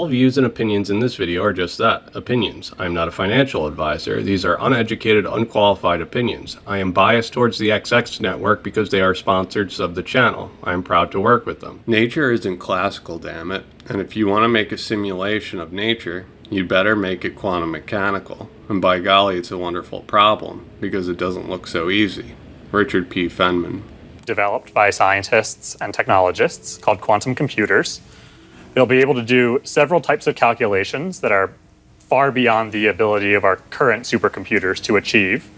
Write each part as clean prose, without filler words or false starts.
All views and opinions in this video are just that, opinions. I am not a financial advisor. These are uneducated, unqualified opinions. I am biased towards the XX network because they are sponsors of the channel. I am proud to work with them. Nature isn't classical, damn it. And if you want to make a simulation of nature, you better make it quantum mechanical. And by golly, it's a wonderful problem, because it doesn't look so easy. Richard P. Feynman. Developed by scientists and technologists called quantum computers. They'll be able to do several types of calculations that are far beyond the ability of our current supercomputers to achieve,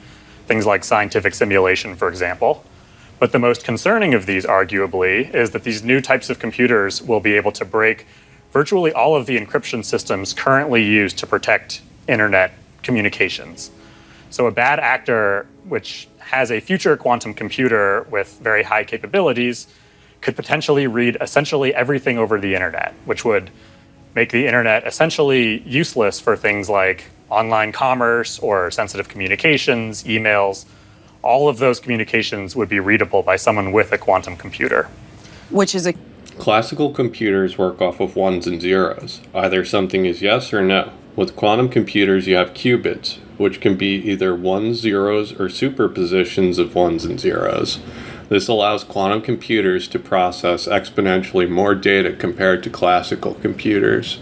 things like scientific simulation, for example. But the most concerning of these, arguably, is that these new types of computers will be able to break virtually all of the encryption systems currently used to protect internet communications. So a bad actor, which has a future quantum computer with very high capabilities, could potentially read essentially everything over the internet, which would make the internet essentially useless for things like online commerce or sensitive communications, emails. All of those communications would be readable by someone with a quantum computer. Which is a... Classical computers work off of ones and zeros. Either something is yes or no. With quantum computers, you have qubits, which can be either ones, zeros, or superpositions of ones and zeros. This allows quantum computers to process exponentially more data compared to classical computers.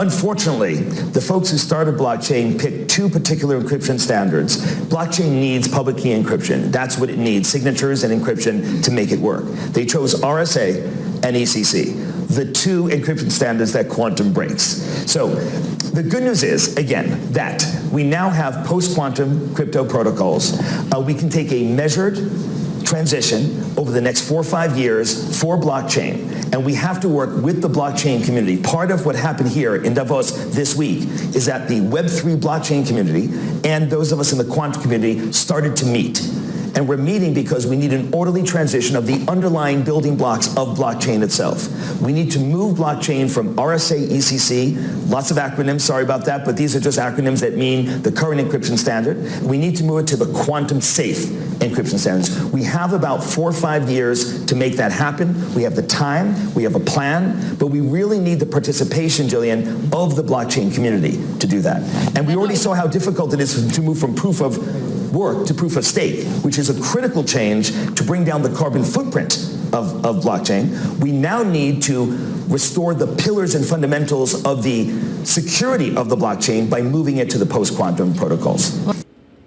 Unfortunately, the folks who started blockchain picked two particular encryption standards. Blockchain needs public key encryption. That's what it needs, signatures and encryption to make it work. They chose RSA and ECC, the two encryption standards that quantum breaks. So the good news is, again, that we now have post-quantum crypto protocols. We can take a measured transition over the next 4 or 5 years for blockchain. And we have to work with the blockchain community. Part of what happened here in Davos this week is that the Web3 blockchain community and those of us in the quantum community started to meet. And we're meeting because we need an orderly transition of the underlying building blocks of blockchain itself. We need to move blockchain from RSA, ECC, lots of acronyms, sorry about that, but these are just acronyms that mean the current encryption standard. We need to move it to the quantum safe encryption standards. We have about 4 or 5 years to make that happen. We have the time, we have a plan, but we really need the participation, Jillian, of the blockchain community to do that. And we already saw how difficult it is to move from proof of work to proof of stake, which is a critical change to bring down the carbon footprint of blockchain. We now need to restore the pillars and fundamentals of the security of the blockchain by moving it to the post-quantum protocols.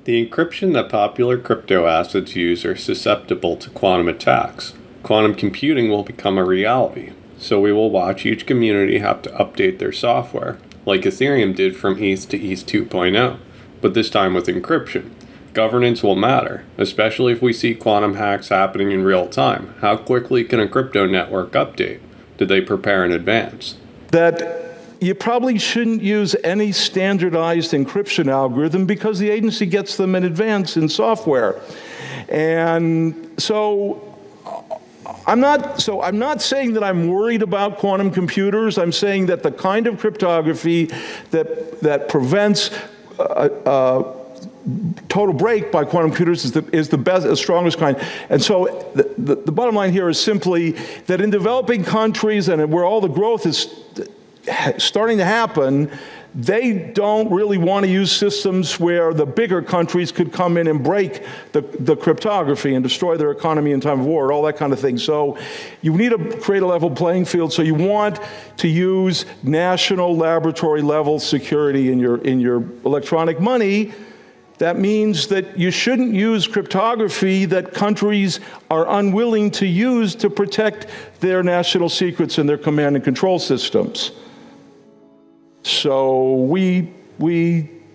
The encryption that popular crypto assets use are susceptible to quantum attacks. Quantum computing will become a reality, so we will watch each community have to update their software, like Ethereum did from ETH to ETH 2.0, but this time with encryption. Governance will matter, especially if we see quantum hacks happening in real time. How quickly can a crypto network update? Did they prepare in advance? That you probably shouldn't use any standardized encryption algorithm because the agency gets them in advance in software. And so I'm not saying that I'm worried about quantum computers. I'm saying that the kind of cryptography that prevents total break by quantum computers is the best, the strongest kind. And so the bottom line here is simply that in developing countries and where all the growth is starting to happen, they don't really want to use systems where the bigger countries could come in and break the cryptography and destroy their economy in time of war, all that kind of thing. So you need to create a level playing field. So you want to use national laboratory level security in your electronic money. That means that you shouldn't use cryptography that countries are unwilling to use to protect their national secrets and their command and control systems. So we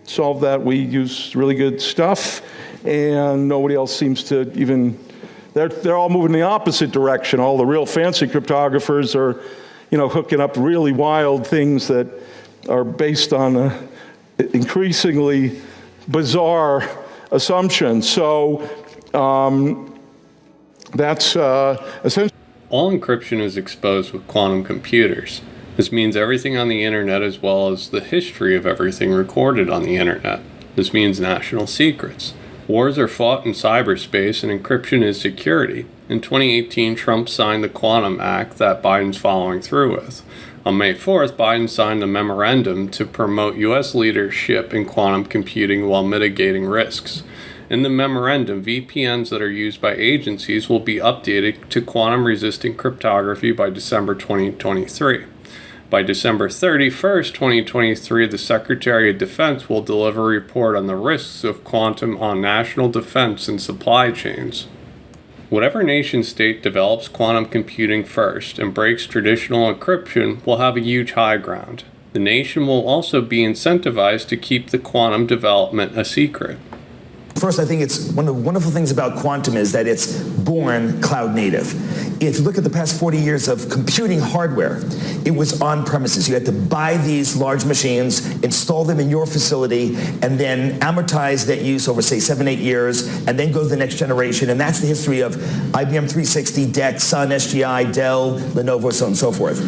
solve that. We use really good stuff, and nobody else seems to even. They're all moving in the opposite direction. All the real fancy cryptographers are, hooking up really wild things that are based on increasingly bizarre assumptions. So that's essentially. All encryption is exposed with quantum computers. This means everything on the internet as well as the history of everything recorded on the internet. This means national secrets. Wars are fought in cyberspace and encryption is security. In 2018, Trump signed the Quantum Act that Biden's following through with. On May 4th, Biden signed a memorandum to promote U.S. leadership in quantum computing while mitigating risks. In the memorandum, VPNs that are used by agencies will be updated to quantum-resistant cryptography by December 2023. By December 31st, 2023, the Secretary of Defense will deliver a report on the risks of quantum on national defense and supply chains. Whatever nation-state develops quantum computing first and breaks traditional encryption will have a huge high ground. The nation will also be incentivized to keep the quantum development a secret. First, I think it's one of the wonderful things about quantum is that it's born cloud native. If you look at the past 40 years of computing hardware, it was on premises. You had to buy these large machines, install them in your facility, and then amortize that use over, say, 7-8 years, and then go to the next generation. And that's the history of IBM 360, DEC, Sun, SGI, Dell, Lenovo, so on and so forth.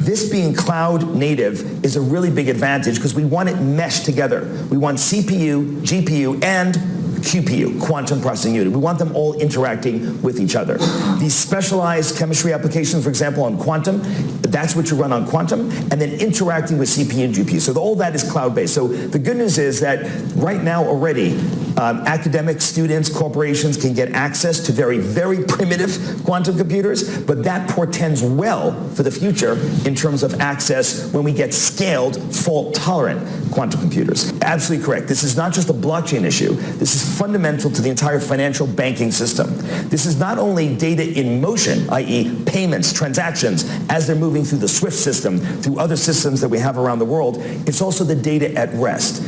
This being cloud native is a really big advantage because we want it meshed together. We want CPU, GPU, and QPU, quantum processing unit. We want them all interacting with each other. These specialized chemistry applications, for example, on quantum, that's what you run on quantum, and then interacting with CPU and GPU. So all that is cloud-based. So the good news is that right now already, academic students, corporations can get access to very, very primitive quantum computers, but that portends well for the future in terms of access when we get scaled, fault-tolerant quantum computers. Absolutely correct. This is not just a blockchain issue. This is fundamental to the entire financial banking system. This is not only data in motion, i.e. payments, transactions, as they're moving through the SWIFT system, through other systems that we have around the world, it's also the data at rest.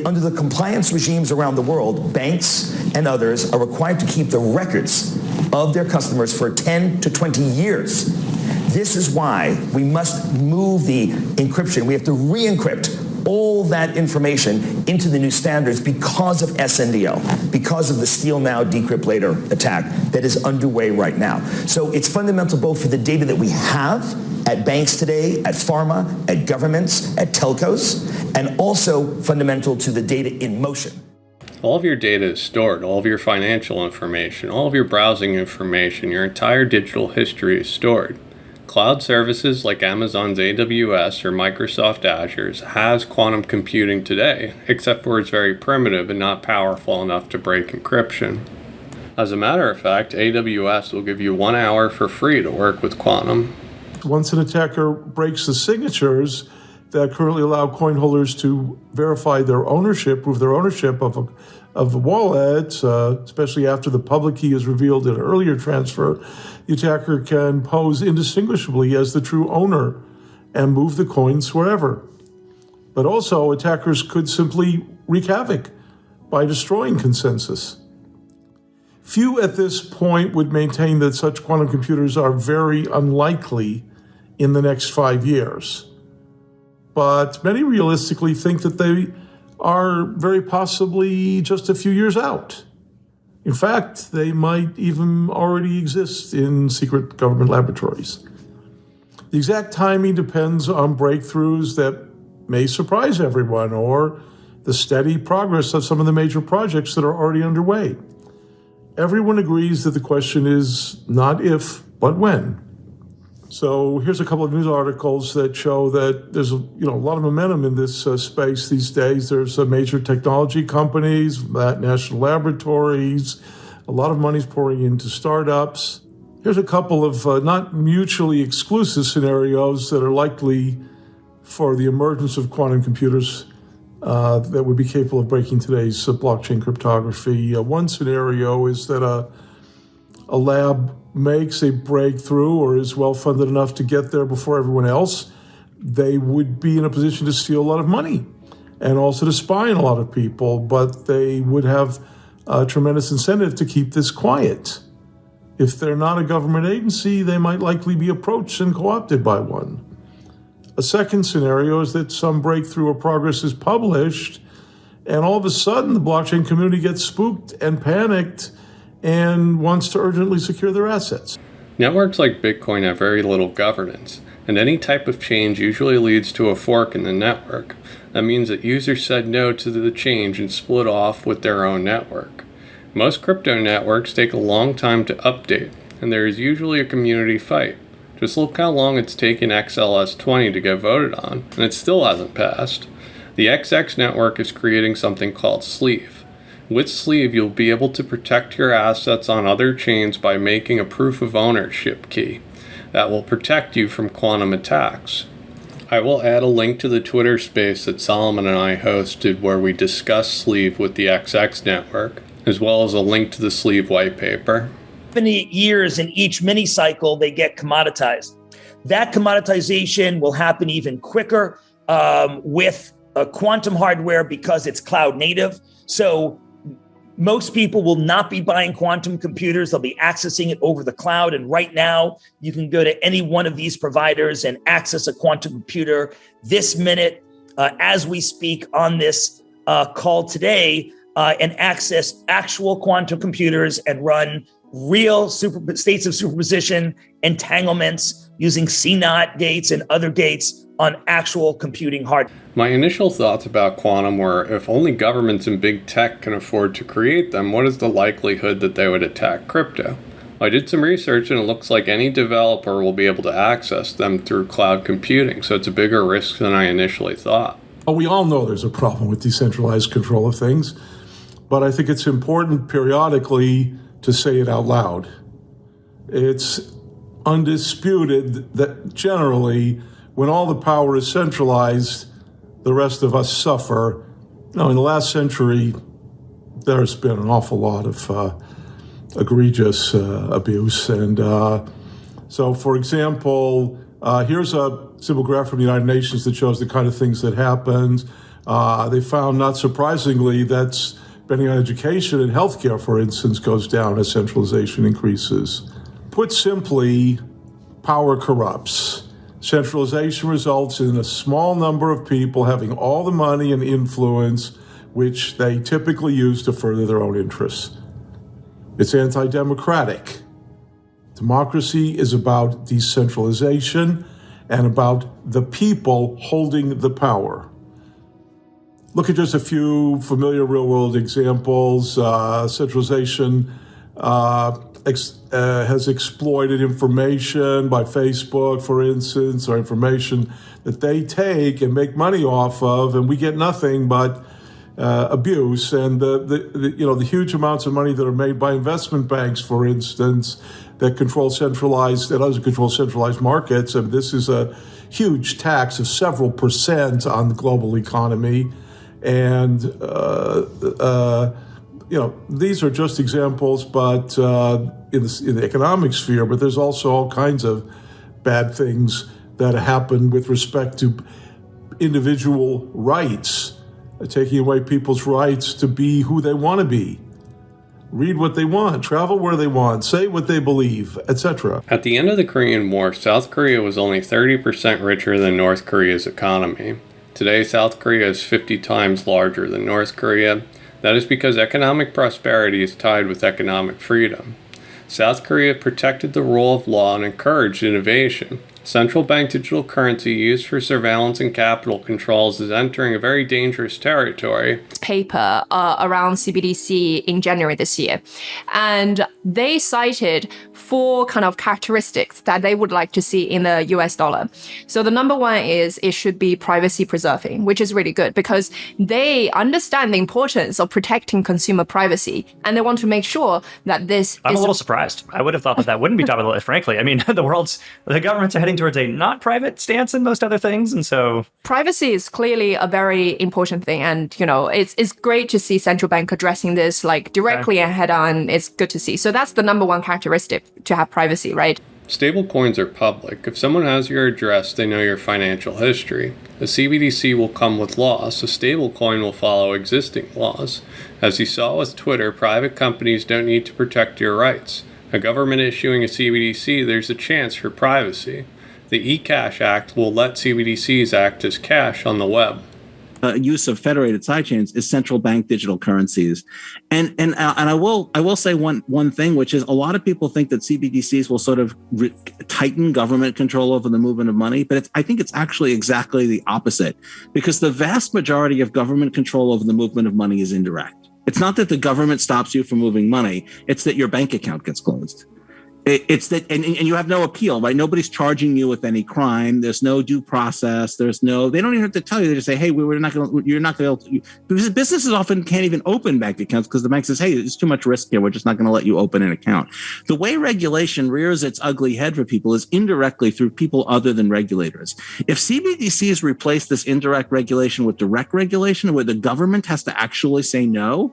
Under the compliance regimes around the world, banks and others are required to keep the records of their customers for 10 to 20 years. This is why we must move the encryption. We have to re-encrypt all that information into the new standards because of SNDL, because of the steal now, decrypt later attack that is underway right now. So it's fundamental both for the data that we have at banks today, at pharma, at governments, at telcos, and also fundamental to the data in motion. All of your data is stored, all of your financial information, all of your browsing information, your entire digital history is stored. Cloud services like Amazon's AWS or Microsoft Azure's has quantum computing today, except for it's very primitive and not powerful enough to break encryption. As a matter of fact, AWS will give you 1 hour for free to work with quantum. Once an attacker breaks the signatures that currently allow coin holders to verify their ownership, prove their ownership of a wallet, especially after the public key is revealed in an earlier transfer, the attacker can pose indistinguishably as the true owner and move the coins wherever. But also, attackers could simply wreak havoc by destroying consensus. Few at this point would maintain that such quantum computers are very unlikely in the next 5 years. But many realistically think that they are very possibly just a few years out. In fact, they might even already exist in secret government laboratories. The exact timing depends on breakthroughs that may surprise everyone or the steady progress of some of the major projects that are already underway. Everyone agrees that the question is not if, but when. So here's a couple of news articles that show that there's a lot of momentum in this space these days. There's major technology companies, national laboratories, a lot of money's pouring into startups. Here's a couple of not mutually exclusive scenarios that are likely for the emergence of quantum computers that would be capable of breaking today's blockchain cryptography. One scenario is that a lab makes a breakthrough or is well-funded enough to get there before everyone else. They would be in a position to steal a lot of money and also to spy on a lot of people, but they would have a tremendous incentive to keep this quiet. If they're not a government agency, they might likely be approached and co-opted by one. A second scenario is that some breakthrough or progress is published, and all of a sudden the blockchain community gets spooked and panicked and wants to urgently secure their assets. Networks like Bitcoin have very little governance, and any type of change usually leads to a fork in the network. That means that users said no to the change and split off with their own network. Most crypto networks take a long time to update, and there is usually a community fight. Just look how long it's taken XLS20 to get voted on, and it still hasn't passed. The XX network is creating something called Sleeve. With Sleeve, you'll be able to protect your assets on other chains by making a proof of ownership key that will protect you from quantum attacks. I will add a link to the Twitter space that Solomon and I hosted where we discuss Sleeve with the XX network, as well as a link to the Sleeve white paper. 70 years in each mini cycle, they get commoditized. That commoditization will happen even quicker with quantum hardware because it's cloud native. So most people will not be buying quantum computers. They'll be accessing it over the cloud. And right now, you can go to any one of these providers and access a quantum computer this minute as we speak on this call today and access actual quantum computers and run real states of superposition entanglements using CNOT gates and other gates on actual computing hardware. My initial thoughts about quantum were, if only governments and big tech can afford to create them, what is the likelihood that they would attack crypto? I did some research and it looks like any developer will be able to access them through cloud computing, so it's a bigger risk than I initially thought. Well, we all know there's a problem with decentralized control of things, but I think it's important periodically to say it out loud. It's undisputed that generally, when all the power is centralized, the rest of us suffer. Now, in the last century, there's been an awful lot of egregious abuse. And so, for example, here's a simple graph from the United Nations that shows the kind of things that happened. They found, not surprisingly, that spending on education and healthcare, for instance, goes down as centralization increases. Put simply, power corrupts. Centralization results in a small number of people having all the money and influence, which they typically use to further their own interests. It's anti-democratic. Democracy is about decentralization and about the people holding the power. Look at just a few familiar real-world examples. Centralization has exploited information by Facebook, for instance, or information that they take and make money off of, and we get nothing but abuse. And the huge amounts of money that are made by investment banks, for instance, that control centralized markets. And this is a huge tax of several percent on the global economy. And these are just examples, but in the economic sphere, but there's also all kinds of bad things that happen with respect to individual rights, taking away people's rights to be who they want to be, read what they want, travel where they want, say what they believe, etc. At the end of the Korean War, South Korea was only 30% richer than North Korea's economy. Today, South Korea is 50 times larger than North Korea. That is because economic prosperity is tied with economic freedom. South Korea protected the rule of law and encouraged innovation. Central bank digital currency used for surveillance and capital controls is entering a very dangerous territory. Paper around CBDC in January this year. And they cited 4 kind of characteristics that they would like to see in the US dollar. So the number one is it should be privacy preserving, which is really good because they understand the importance of protecting consumer privacy. And they want to make sure that this I'm a little surprised. I would have thought that wouldn't be top of the list, frankly. I mean, the governments are heading towards a not private stance in most other things. And so privacy is clearly a very important thing. And, it's great to see central bank addressing this like directly and head on. It's good to see. So that's the number one characteristic, to have privacy, right? Stablecoins are public. If someone has your address, they know your financial history. A CBDC will come with laws. A stablecoin will follow existing laws. As you saw with Twitter, private companies don't need to protect your rights. A government issuing a CBDC, there's a chance for privacy. The eCash Act will let CBDCs act as cash on the web. Use of federated sidechains is central bank digital currencies, and I will say one thing, which is a lot of people think that CBDCs will sort of tighten government control over the movement of money, but I think it's actually exactly the opposite, because the vast majority of government control over the movement of money is indirect. It's not that the government stops you from moving money; it's that your bank account gets closed. It's that, and you have no appeal, right? Nobody's charging you with any crime. There's no due process. They don't even have to tell you. They just say, hey, you're not going to, because businesses often can't even open bank accounts because the bank says, hey, it's too much risk here. We're just not going to let you open an account. The way regulation rears its ugly head for people is indirectly through people other than regulators. If CBDCs replace this indirect regulation with direct regulation, where the government has to actually say no,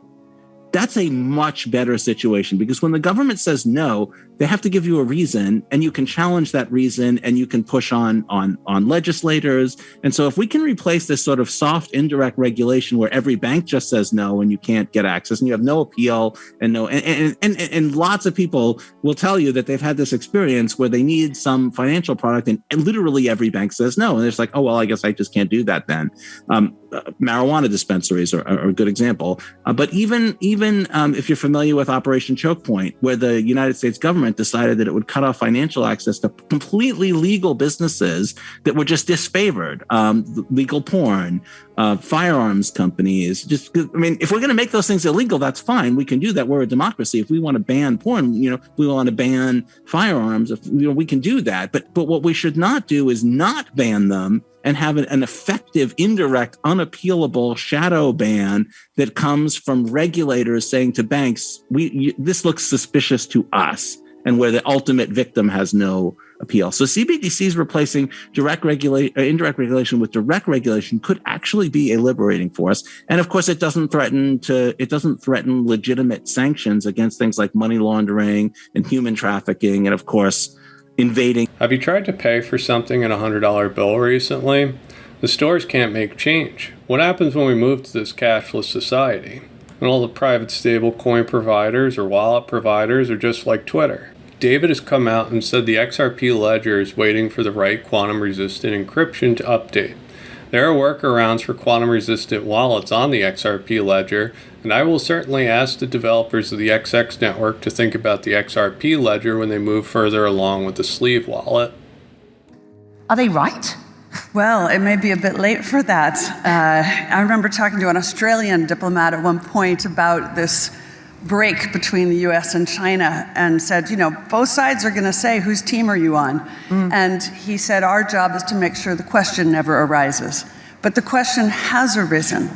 that's a much better situation, because when the government says no, they have to give you a reason, and you can challenge that reason, and you can push on legislators. And so if we can replace this sort of soft indirect regulation where every bank just says no and you can't get access and you have no appeal and lots of people will tell you that they've had this experience where they need some financial product and literally every bank says no. And it's like, oh, well, I guess I just can't do that then. Marijuana dispensaries are a good example. But even if you're familiar with Operation Choke Point, where the United States government decided that it would cut off financial access to completely legal businesses that were just disfavored, legal porn, firearms companies. If we're going to make those things illegal, that's fine. We can do that. We're a democracy. If we want to ban porn, we want to ban firearms, we can do that. But what we should not do is not ban them and have an effective, indirect, unappealable shadow ban that comes from regulators saying to banks, this looks suspicious to us, and where the ultimate victim has no appeal. So CBDCs replacing indirect regulation with direct regulation could actually be a liberating force. And of course, it doesn't threaten legitimate sanctions against things like money laundering and human trafficking, and of course, invading. Have you tried to pay for something in a $100 bill recently? The stores can't make change. What happens when we move to this cashless society? And all the private stablecoin providers or wallet providers are just like Twitter. David has come out and said the XRP ledger is waiting for the right quantum-resistant encryption to update. There are workarounds for quantum-resistant wallets on the XRP ledger, and I will certainly ask the developers of the XX network to think about the XRP ledger when they move further along with the sleeve wallet. Are they right? Well, it may be a bit late for that. I remember talking to an Australian diplomat at one point about this break between the US and China, and said, both sides are going to say, whose team are you on? And he said, our job is to make sure the question never arises. But the question has arisen.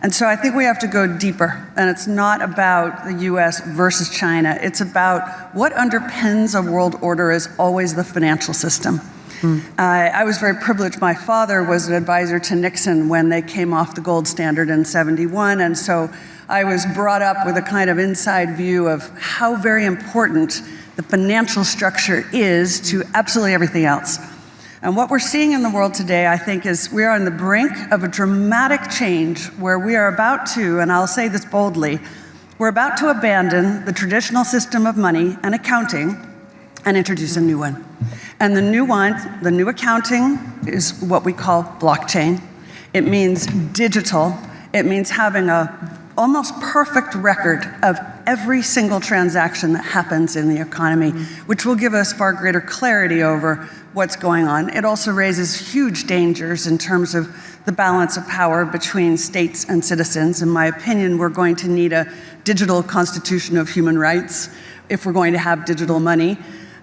And so I think we have to go deeper. And it's not about the US versus China. It's about what underpins a world order is always the financial system. I was very privileged. My father was an advisor to Nixon when they came off the gold standard in '71. And so I was brought up with a kind of inside view of how very important the financial structure is to absolutely everything else. And what we're seeing in the world today, I think, is we are on the brink of a dramatic change where we are about to, and I'll say this boldly, we're about to abandon the traditional system of money and accounting and introduce a new one. And the new one, the new accounting, is what we call blockchain. It means digital. It means having a almost perfect record of every single transaction that happens in the economy, which will give us far greater clarity over what's going on. It also raises huge dangers in terms of the balance of power between states and citizens. In my opinion, we're going to need a digital constitution of human rights if we're going to have digital money.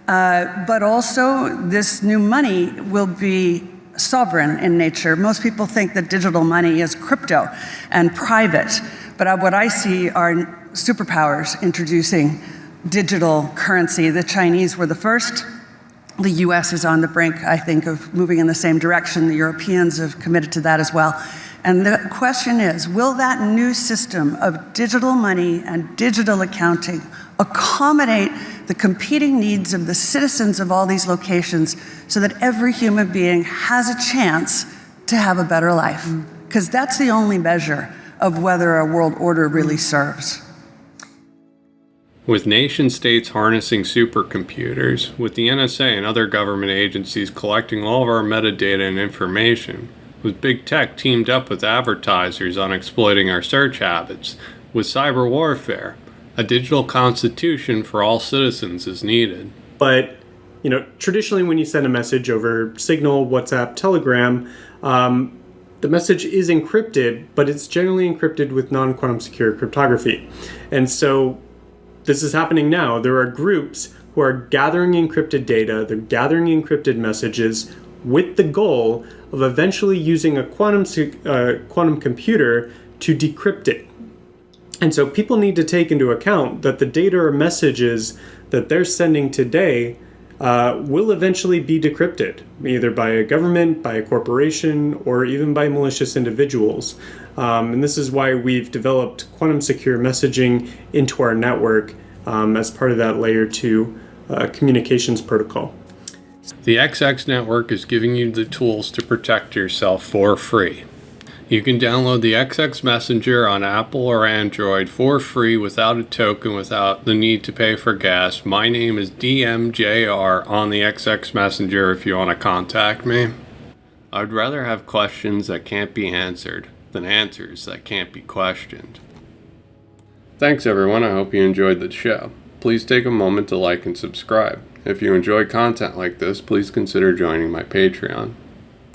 But also, this new money will be sovereign in nature. Most people think that digital money is crypto and private, but what I see are superpowers introducing digital currency. The Chinese were the first. The US is on the brink, I think, of moving in the same direction. The Europeans have committed to that as well. And the question is, will that new system of digital money and digital accounting accommodate the competing needs of the citizens of all these locations so that every human being has a chance to have a better life? Because that's the only measure of whether a world order really serves. With nation states harnessing supercomputers, with the NSA and other government agencies collecting all of our metadata and information, with big tech teamed up with advertisers on exploiting our search habits, with cyber warfare, a digital constitution for all citizens is needed. But, traditionally when you send a message over Signal, WhatsApp, Telegram, the message is encrypted, but it's generally encrypted with non-quantum secure cryptography. And so this is happening now. There are groups who are gathering encrypted data, they're gathering encrypted messages with the goal of eventually using a quantum computer to decrypt it. And so people need to take into account that the data or messages that they're sending today will eventually be decrypted, either by a government, by a corporation, or even by malicious individuals. And this is why we've developed quantum secure messaging into our network as part of that layer 2 communications protocol. The XX network is giving you the tools to protect yourself for free. You can download the XX Messenger on Apple or Android for free without a token, without the need to pay for gas. My name is DMJR on the XX Messenger if you want to contact me. I'd rather have questions that can't be answered than answers that can't be questioned. Thanks everyone, I hope you enjoyed the show. Please take a moment to like and subscribe. If you enjoy content like this, please consider joining my Patreon.